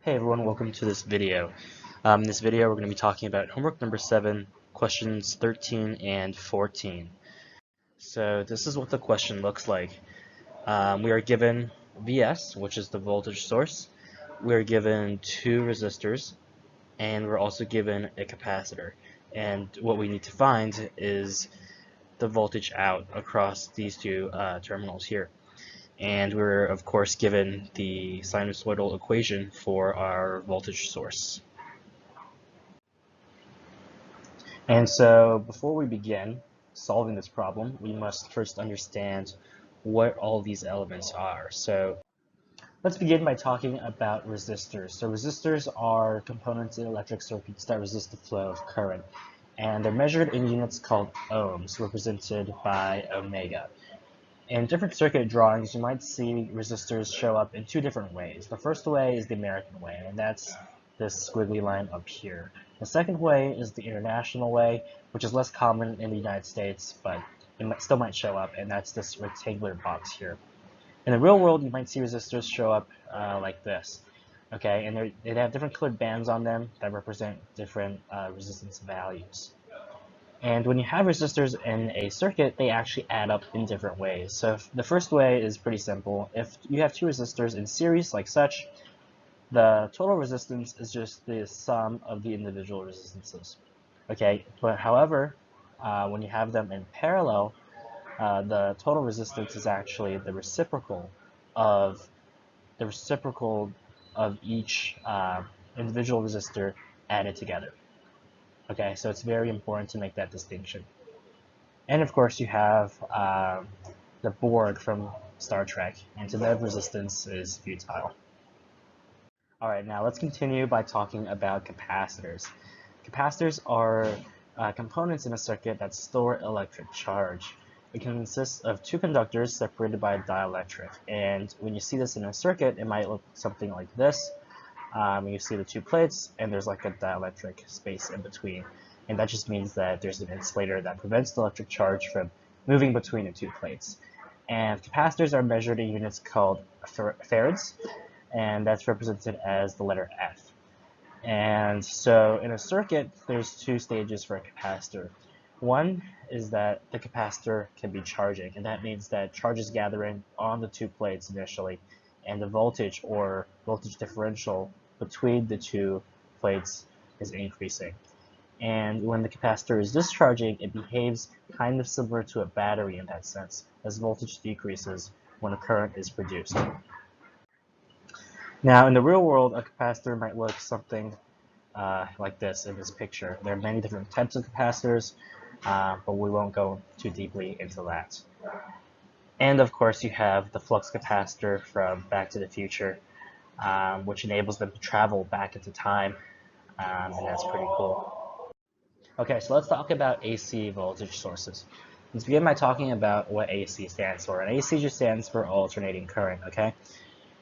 Hey everyone, welcome to this video. In this video, we're going to be talking about homework number 7, questions 13 and 14. So this is what the question looks like. We are given Vs, which is the voltage source. We are given 2 resistors, and we're also given a capacitor. And what we need to find is the voltage out across these two terminals here. And we're of course given the sinusoidal equation for our voltage source. And so before we begin solving this problem, we must first understand what all these elements are. So let's begin by talking about resistors. So resistors are components in electric circuits that resist the flow of current, and they're measured in units called ohms, represented by omega. In different circuit drawings, you might see resistors show up in two different ways. The first way is the American way, and that's this squiggly line up here. The second way is the international way, which is less common in the United States, but it still might show up, and that's this rectangular box here. In the real world, you might see resistors show up like this. Okay, and they have different colored bands on them that represent different resistance values. And when you have resistors in a circuit, they actually add up in different ways. So the first way is pretty simple. If you have two resistors in series like such, the total resistance is just the sum of the individual resistances. Okay, but however, when you have them in parallel, the total resistance is actually the reciprocal of each individual resistor added together. Okay, so it's very important to make that distinction. And of course, you have the Borg from Star Trek, and to them resistance is futile. All right, now let's continue by talking about capacitors. Capacitors are components in a circuit that store electric charge. It consists of two conductors separated by a dielectric, and when you see this in a circuit, it might look something like this. You see the two plates, and there's like a dielectric space in between. And that just means that there's an insulator that prevents the electric charge from moving between the two plates. And capacitors are measured in units called farads, and that's represented as the letter F. And so in a circuit, there's two stages for a capacitor. One is that the capacitor can be charging, and that means that charge is gathering on the two plates initially, and the voltage or voltage differential between the two plates is increasing. And when the capacitor is discharging, it behaves kind of similar to a battery in that sense, as voltage decreases when a current is produced. Now, in the real world, a capacitor might look something like this in this picture. There are many different types of capacitors, but we won't go too deeply into that. And of course, you have the flux capacitor from Back to the Future, which enables them to travel back into time, and that's pretty cool. Okay, so let's talk about AC voltage sources. Let's begin by talking about what AC stands for. And AC just stands for alternating current, okay?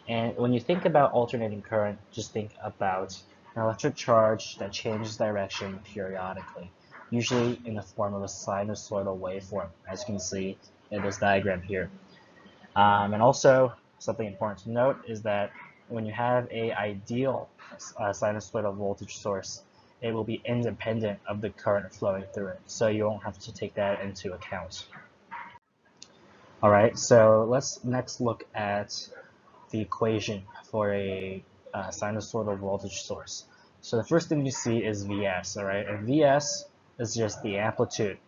And when you think about alternating current, just think about an electric charge that changes direction periodically, usually in the form of a sinusoidal waveform, as you can see in this diagram here. And also, something important to note is that when you have an ideal sinusoidal voltage source, it will be independent of the current flowing through it, so you won't have to take that into account. All right, so let's next look at the equation for a sinusoidal voltage source. So the first thing you see is Vs, all right, and Vs is just the amplitude.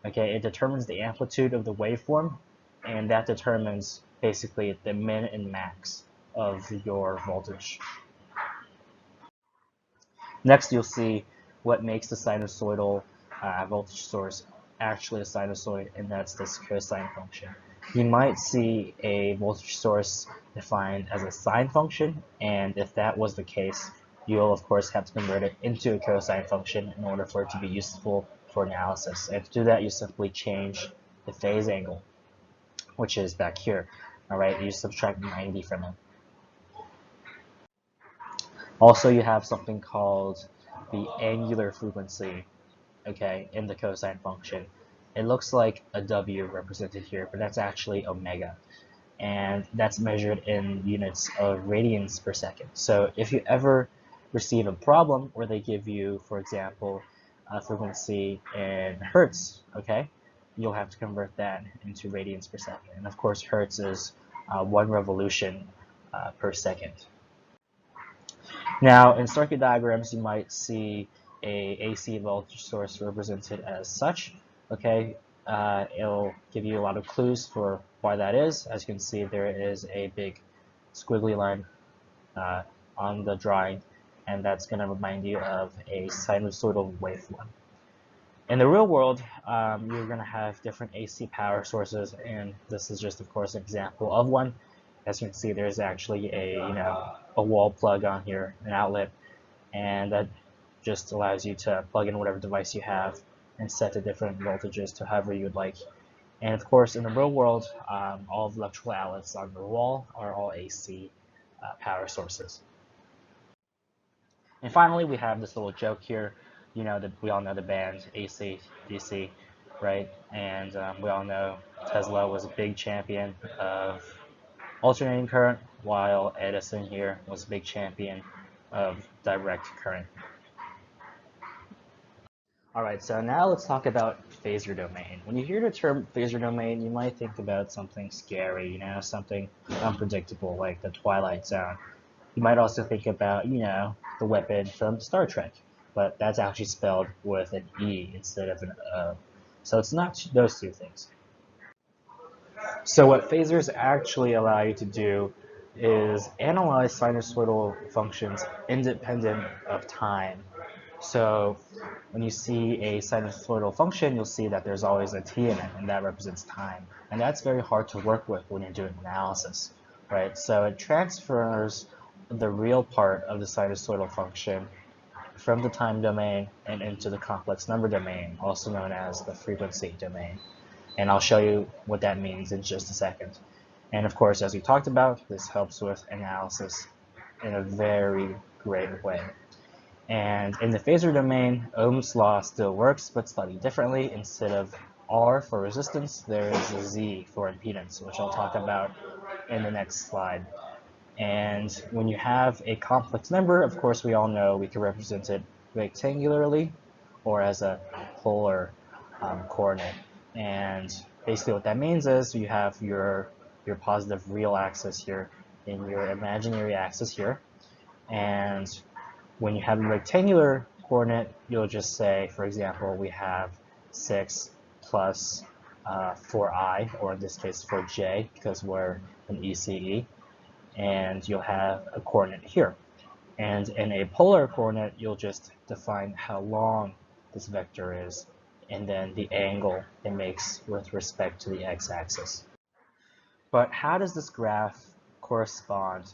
Okay, it determines the amplitude of the waveform, and that determines basically the min and max of your voltage. Next, you'll see what makes the sinusoidal voltage source actually a sinusoid, and that's this cosine function. You might see a voltage source defined as a sine function, and if that was the case, you'll of course have to convert it into a cosine function in order for it to be useful for analysis. And to do that, you simply change the phase angle, which is back here. All right, you subtract 90 from it. Also, you have something called the angular frequency, okay, in the cosine function. It looks like a W represented here, but that's actually omega. and that's measured in units of radians per second. So if you ever receive a problem where they give you, for example, a frequency in hertz, okay, you'll have to convert that into radians per second. And of course, hertz is 1 revolution per second. Now, in circuit diagrams, you might see a AC voltage source represented as such. Okay, it'll give you a lot of clues for why that is. As you can see, there is a big squiggly line on the drawing, and that's going to remind you of a sinusoidal waveform. In the real world, you're going to have different AC power sources, and this is just, of course, an example of one. As you can see, there's actually a wall plug on here, an outlet, and that just allows you to plug in whatever device you have and set the different voltages to however you would like. And of course, in the real world, all of the electrical outlets on the wall are all AC power sources. And finally, we have this little joke here. You know that we all know the band AC, DC, right? And we all know Tesla was a big champion of alternating current, while Edison here was a big champion of direct current. Alright, so now let's talk about phasor domain. When you hear the term phasor domain, you might think about something scary, something unpredictable like the Twilight Zone. You might also think about, the weapon from Star Trek, but that's actually spelled with an E instead of an O. So it's not those two things. So what phasors actually allow you to do is analyze sinusoidal functions independent of time. So when you see a sinusoidal function, you'll see that there's always a t in it, and that represents time. And that's very hard to work with when you're doing analysis, right? So it transfers the real part of the sinusoidal function from the time domain and into the complex number domain, also known as the frequency domain. And I'll show you what that means in just a second. And of course, as we talked about, this helps with analysis in a very great way. And in the phasor domain, Ohm's law still works, but slightly differently. Instead of R for resistance, there is a Z for impedance, which I'll talk about in the next slide. And when you have a complex number, of course, we all know we can represent it rectangularly or as a polar coordinate. And basically what that means is you have your positive real axis here and your imaginary axis here. And when you have a rectangular coordinate, you'll just say, for example, we have 6 plus 4i, or in this case 4j, because we're an ECE, and you'll have a coordinate here. And in a polar coordinate, you'll just define how long this vector is, and then the angle it makes with respect to the x-axis. But how does this graph correspond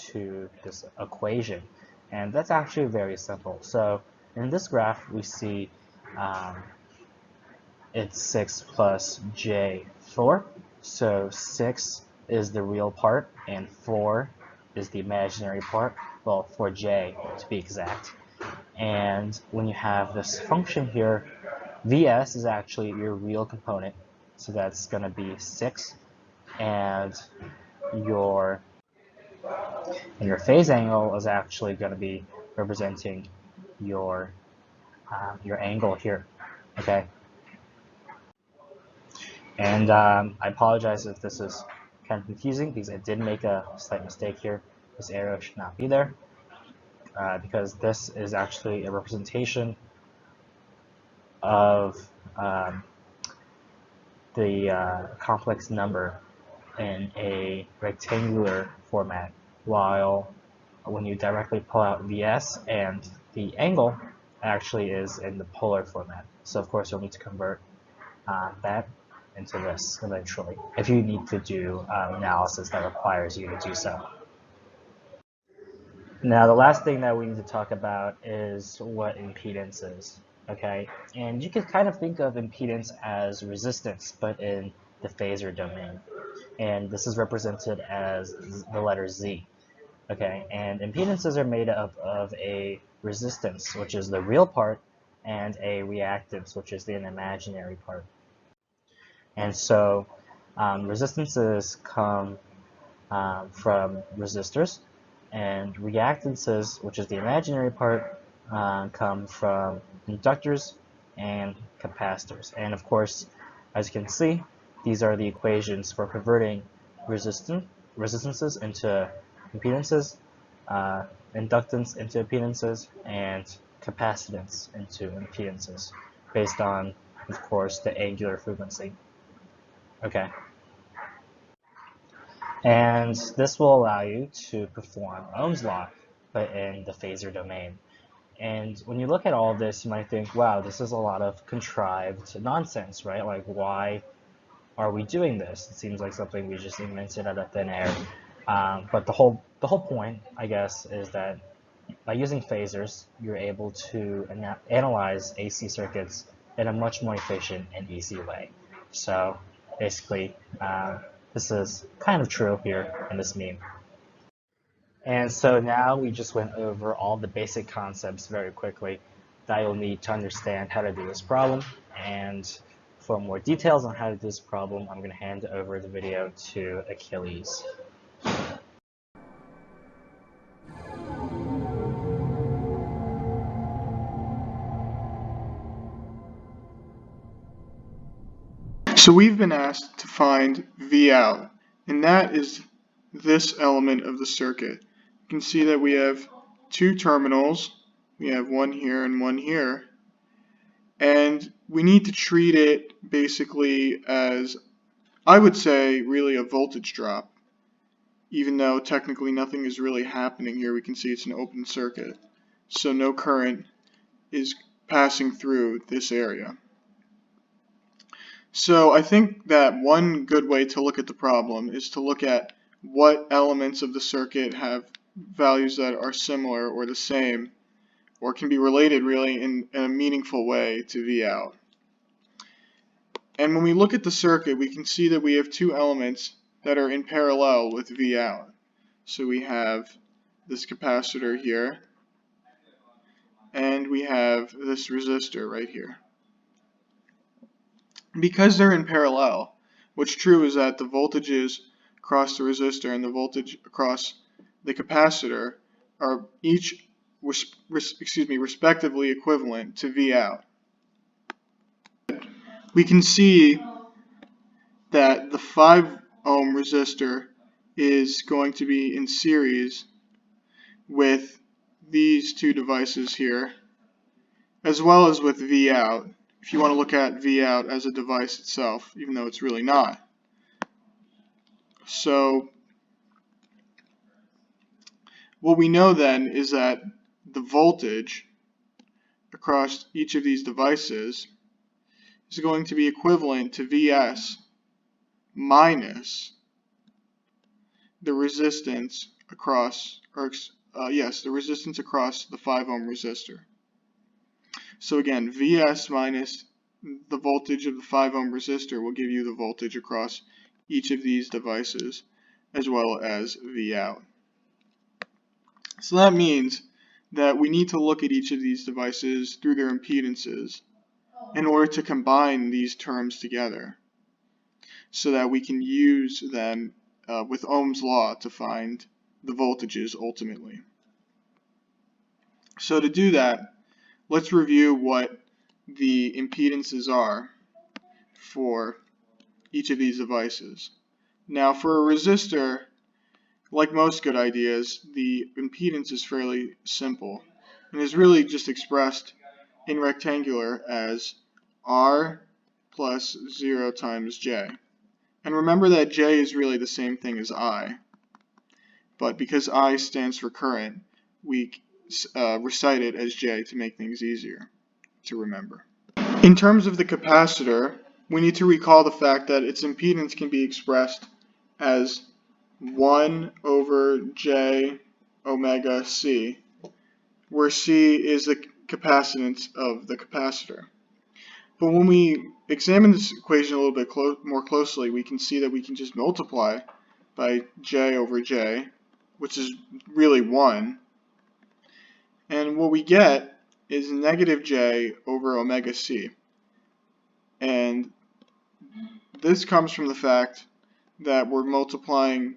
to this equation? And that's actually very simple. So in this graph, we see it's 6 plus j4. So 6 is the real part, and 4 is the imaginary part. Well, 4j to be exact. And when you have this function here, Vs is actually your real component, so that's going to be 6, and your phase angle is actually going to be representing your angle here, okay? And I apologize if this is kind of confusing because I did make a slight mistake here. This arrow should not be there because this is actually a representation of the complex number in a rectangular format, while when you directly pull out Vs and the angle actually is in the polar format. So of course you'll need to convert that into this eventually if you need to do analysis that requires you to do so. Now the last thing that we need to talk about is what impedance is. Okay, and you can kind of think of impedance as resistance, but in the phasor domain. And this is represented as the letter Z. Okay, and impedances are made up of a resistance, which is the real part, and a reactance, which is the imaginary part. And so resistances come from resistors, and reactances, which is the imaginary part, come from inductors and capacitors. And of course, as you can see, these are the equations for converting resistances into impedances, inductance into impedances, and capacitance into impedances, based on, of course, the angular frequency. Okay. And this will allow you to perform Ohm's law, but in the phasor domain. And when you look at all of this, you might think, wow, this is a lot of contrived nonsense, right? Like, why are we doing this? It seems like something we just invented out of thin air. But the whole point, I guess, is that by using phasors, you're able to analyze AC circuits in a much more efficient and easy way. So basically, this is kind of true here in this meme. And so now we just went over all the basic concepts very quickly that you'll need to understand how to do this problem. And for more details on how to do this problem, I'm going to hand over the video to Achilles. So we've been asked to find V out, and that is this element of the circuit. You can see that we have two terminals. We have one here and one here. And we need to treat it basically as, I would say, really a voltage drop. Even though technically nothing is really happening here, we can see it's an open circuit. So no current is passing through this area. So I think that one good way to look at the problem is to look at what elements of the circuit have values that are similar or the same, or can be related really in a meaningful way to V out. And when we look at the circuit, we can see that we have two elements that are in parallel with V out. So we have this capacitor here, and we have this resistor right here. Because they're in parallel, what's true is that the voltages across the resistor and the voltage across the capacitor are each respectively equivalent to V out. We can see that the 5 ohm resistor is going to be in series with these two devices here, as well as with V out, if you want to look at V out as a device itself, even though it's really not. So what we know then is that the voltage across each of these devices is going to be equivalent to Vs minus the resistance across, the resistance across the 5 ohm resistor. So again, Vs minus the voltage of the 5 ohm resistor will give you the voltage across each of these devices, as well as V out. So that means that we need to look at each of these devices through their impedances in order to combine these terms together, so that we can use them with Ohm's law to find the voltages ultimately. So to do that, let's review what the impedances are for each of these devices. Now for a resistor, like most good ideas, the impedance is fairly simple and is really just expressed in rectangular as R plus 0 times J. And remember that J is really the same thing as I, but because I stands for current, we recite it as J to make things easier to remember. In terms of the capacitor, we need to recall the fact that its impedance can be expressed as 1 over J omega C, where C is the capacitance of the capacitor. But when we examine this equation a little bit more closely, we can see that we can just multiply by J over J, which is really 1. And what we get is negative J over omega C. And this comes from the fact that we're multiplying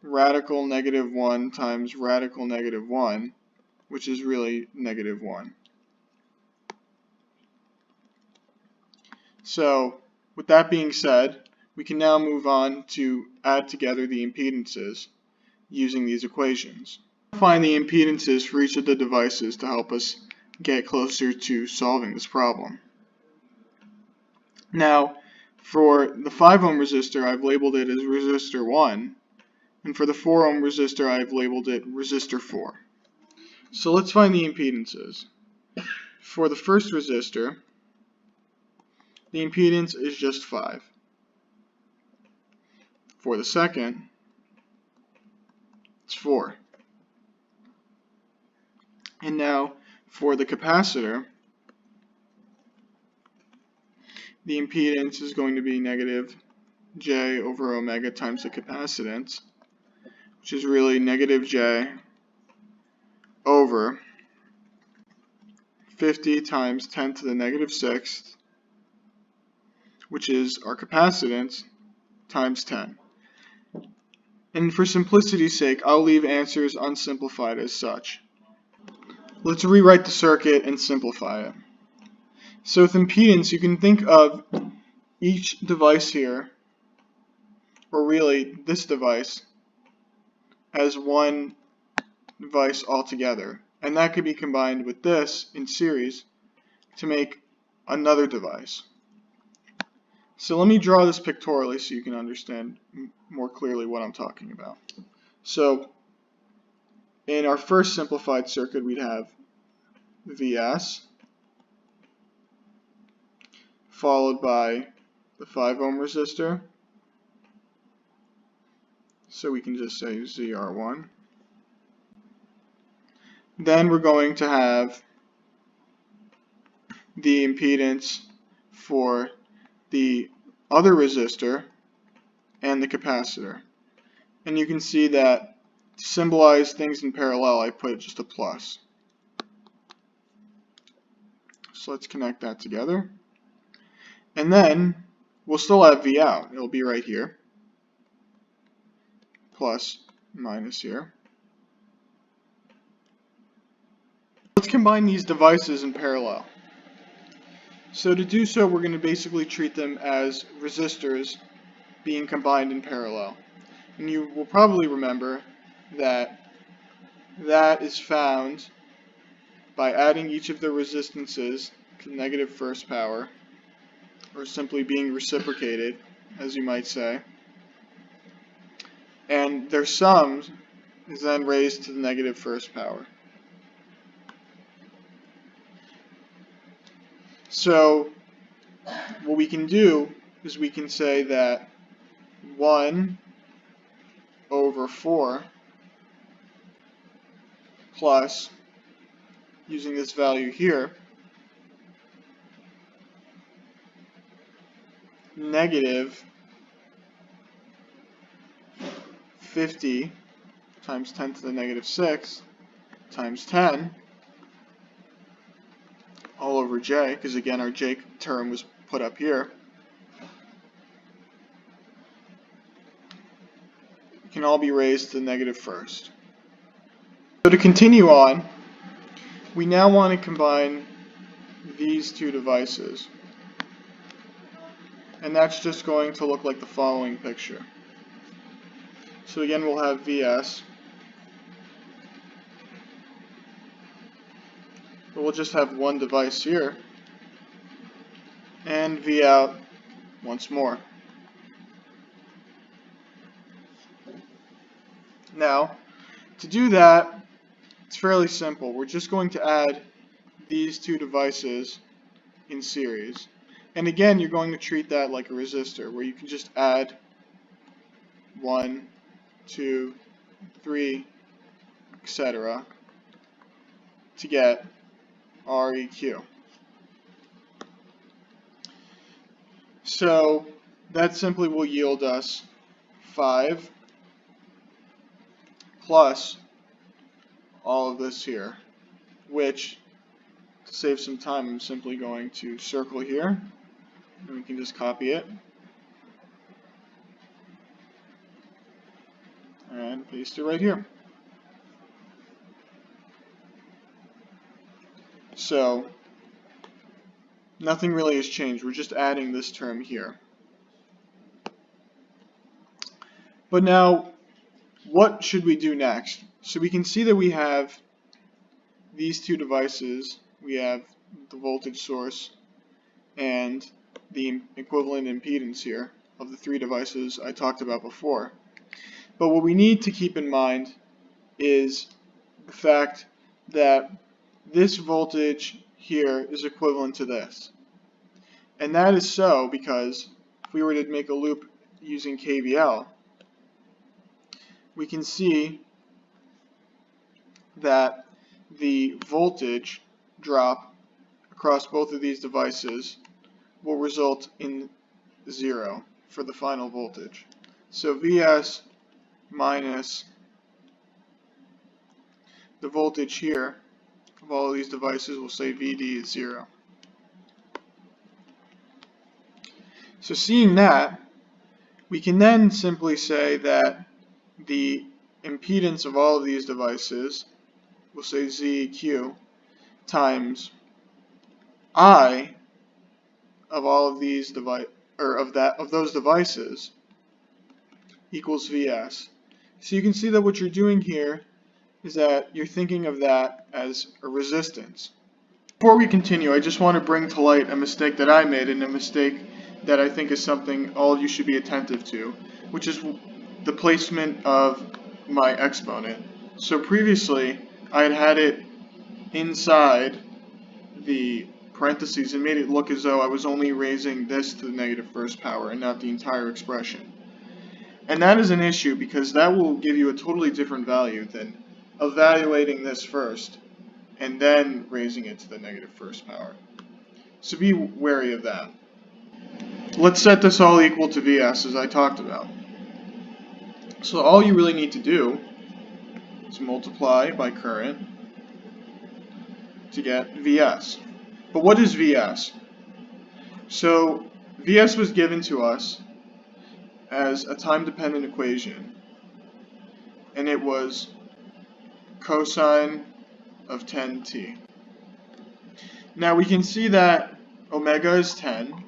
radical negative 1 times radical negative 1, which is really negative 1. So, with that being said, we can now move on to add together the impedances using these equations. Find the impedances for each of the devices to help us get closer to solving this problem. Now, for the 5 ohm resistor, I've labeled it as resistor 1, and for the 4 ohm resistor, I've labeled it resistor 4. So let's find the impedances. For the first resistor, the impedance is just 5. For the second, it's 4. And now, for the capacitor, the impedance is going to be negative J over omega times the capacitance, which is really negative J over 50 times 10 to the negative 6th, which is our capacitance, times 10. And for simplicity's sake, I'll leave answers unsimplified as such. Let's rewrite the circuit and simplify it. So with impedance, you can think of each device here, or really this device, as one device altogether. And that could be combined with this in series to make another device. So let me draw this pictorially so you can understand more clearly what I'm talking about. So in our first simplified circuit, we'd have Vs followed by the 5 ohm resistor. So we can just say ZR1. Then we're going to have the impedance for the other resistor and the capacitor. And you can see that to symbolize things in parallel, I put just a plus. So let's connect that together. And then we'll still have V out. It'll be right here. Plus, minus here. Let's combine these devices in parallel. So to do so, we're going to basically treat them as resistors being combined in parallel. And you will probably remember that that is found by adding each of the resistances to the negative first power, or simply being reciprocated, as you might say. And their sum is then raised to the negative first power. So what we can do is we can say that 1 over 4 plus, using this value here, negative 50 times 10 to the negative 6 times 10 all over j, because again our j term was put up here, can all be raised to the negative first. So to continue on, we now want to combine these two devices. And that's just going to look like the following picture. So again, we'll have Vs. But we'll just have one device here. And V out once more. Now, to do that, it's fairly simple. We're just going to add these two devices in series. And again, you're going to treat that like a resistor, where you can just add 1, 2, 3, etc. to get Req. So that simply will yield us 5 plus all of this here, which, to save some time, I'm simply going to circle here, and we can just copy it. Alright. and paste it right here. So nothing really has changed. We're just adding this term here. But now, what should we do next? So we can see that we have these two devices. We have the voltage source and the equivalent impedance here of the three devices I talked about before. But what we need to keep in mind is the fact that this voltage here is equivalent to this. And that is so because if we were to make a loop using KVL, we can see that the voltage drop across both of these devices will result in 0 for the final voltage. So Vs minus the voltage here of all of these devices, will say Vd is 0. So seeing that, we can then simply say that the impedance of all of these devices, we'll say Zeq, times I of all of these of those devices equals Vs. So you can see that what you're doing here is that you're thinking of that as a resistance. Before we continue, I just want to bring to light a mistake that I made, and a mistake that I think is something all of you should be attentive to, which is the placement of my exponent. So previously, I had it inside the parentheses and made it look as though I was only raising this to the negative first power and not the entire expression. And that is an issue because that will give you a totally different value than evaluating this first and then raising it to the negative first power. So be wary of that. Let's set this all equal to Vs as I talked about. So all you really need to do is multiply by current to get Vs. But what is Vs? So Vs was given to us as a time-dependent equation, and it was cosine of 10t. Now we can see that omega is 10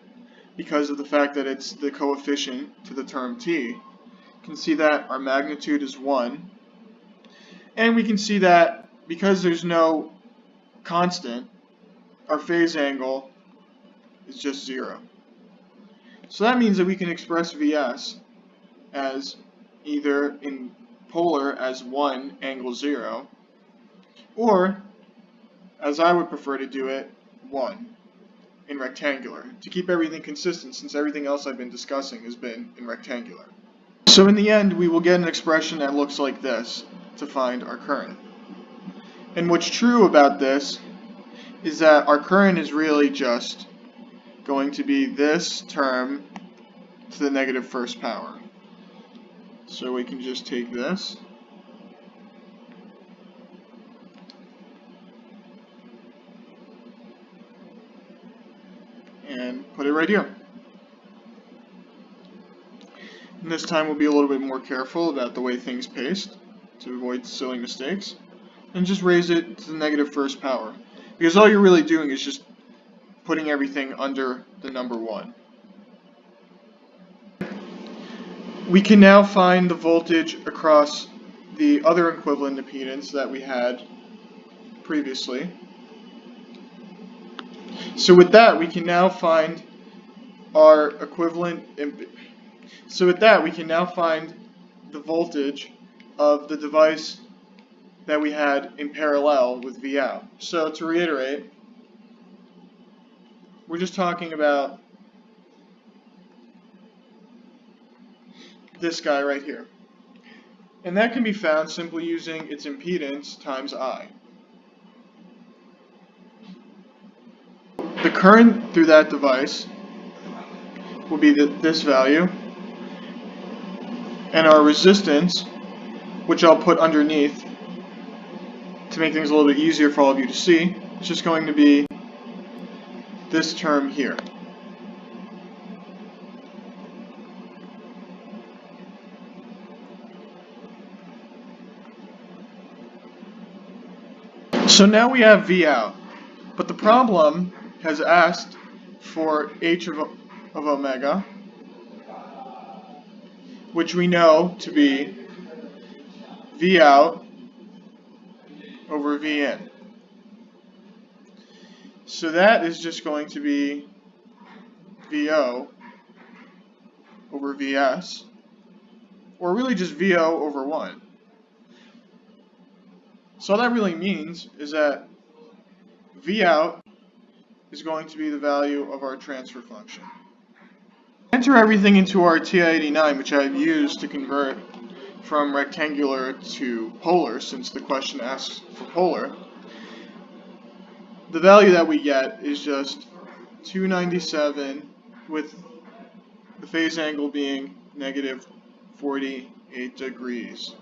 because of the fact that it's the coefficient to the term t. You can see that our magnitude is 1, and we can see that because there's no constant, our phase angle is just 0. So that means that we can express Vs as either in polar as 1 angle 0, or as I would prefer to do it, 1 in rectangular, to keep everything consistent since everything else I've been discussing has been in rectangular. So in the end, we will get an expression that looks like this to find our current. And what's true about this is that our current is really just going to be this term to the negative first power. So we can just take this and put it right here. And this time we'll be a little bit more careful about the way things paste to avoid silly mistakes, and just raise it to the negative first power, because all you're really doing is just putting everything under the number 1. We can now find the voltage across the other equivalent impedance that we had previously. So with that, we can now find our equivalent So with that, we can now find the voltage of the device that we had in parallel with V out. So to reiterate, we're just talking about this guy right here. And that can be found simply using its impedance times I. The current through that device will be this value, and our resistance, which I'll put underneath to make things a little bit easier for all of you to see, is just going to be this term here. So now we have V out, but the problem has asked for h of omega, which we know to be V out over V in. So that is just going to be VO over VS, or really just VO over 1. So all that really means is that V out is going to be the value of our transfer function. Enter everything into our TI-89, which I've used to convert from rectangular to polar, since the question asks for polar. The value that we get is just 297 with the phase angle being negative 48 degrees.